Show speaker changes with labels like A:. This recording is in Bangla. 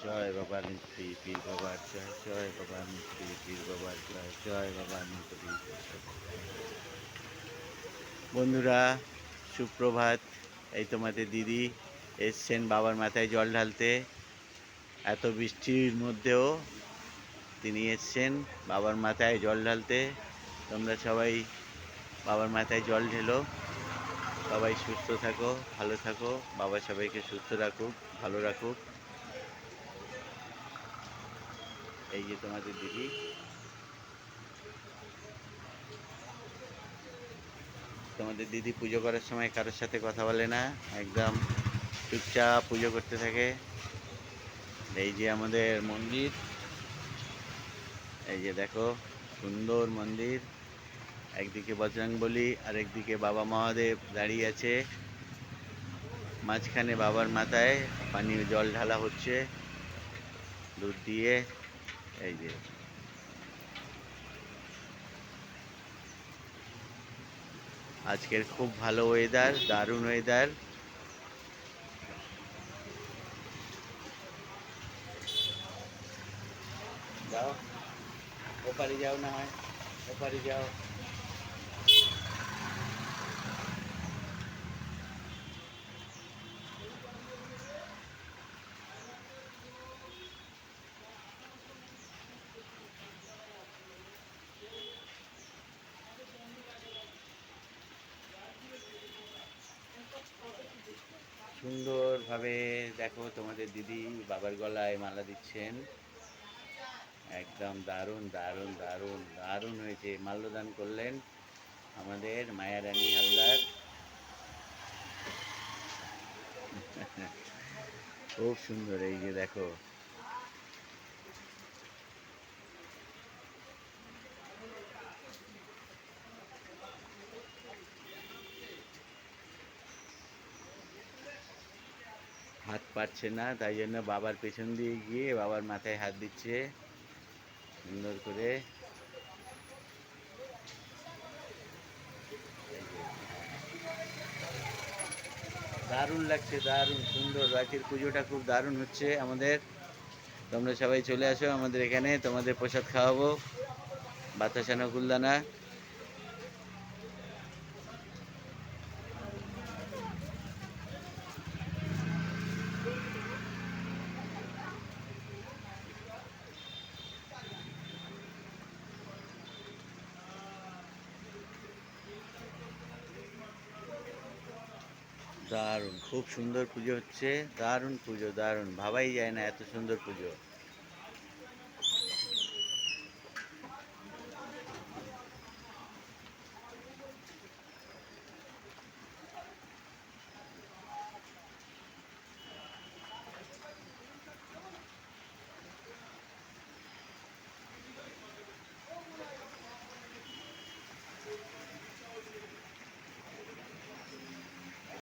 A: জয় বাবা নিত্যি পীর বাবার জয়, জয় বাবা নিত্যি পীর বাবার জয়, জয় বাবা নিত্যি। বন্ধুরা, সুপ্রভাত। এই তোমাদের দিদি এসছেন বাবার মাথায় জল ঢালতে। এত বৃষ্টির মধ্যেও তিনি এসছেন বাবার মাথায় জল ঢালতে। তোমরা সবাই বাবার মাথায় জল ঢেলো। সবাই সুস্থ থাকো, ভালো থাকো। বাবা সবাইকে সুস্থ রাখুক, ভালো রাখুক। এই যে তোমাদের দিদি। তোমাদের দিদি পুজো করার সময় কারোর সাথে কথা বলে না, একদম চুপচাপ পুজো করতে থাকে। এই যে আমাদের মন্দির, এই যে দেখো সুন্দর মন্দির। একদিকে বজরংবলী আর একদিকে বাবা মহাদেব দাঁড়িয়ে আছে। মাঝখানে বাবার মাথায় পানীয় জল ঢালা হচ্ছে দুধ দিয়ে। এই যে আজকের খুব ভালো ওয়েদার, দারুণ ওয়েদার। যাও ওপারে যাও, না হয় ওপারে যাও। সুন্দরভাবে দেখো তোমাদের দিদি বাবার গলায় মালা দিচ্ছেন। একদম দারুণ দারুণ দারুণ দারুণ হয়েছে। মাল্যদান করলেন আমাদের মায়ারানী হালদার। খুব সুন্দর। এই যে দেখো হাত পারছে না, তাই জন্য বাবার পেছন দিয়ে গিয়ে বাবার মাথায় হাত দিচ্ছে সুন্দর করে। দারুণ লাগছে, দারুণ সুন্দর। রাতের পুজোটা খুব দারুণ হচ্ছে আমাদের। তোমরা সবাই চলে আসো আমাদের এখানে, তোমাদের প্রসাদ খাওয়াবো, বাতাসা নকুলদানা। দারুণ, খুব সুন্দর পুজো হচ্ছে। দারুণ পুজো, দারুণ। ভাবাই যায় না এত সুন্দর পুজো।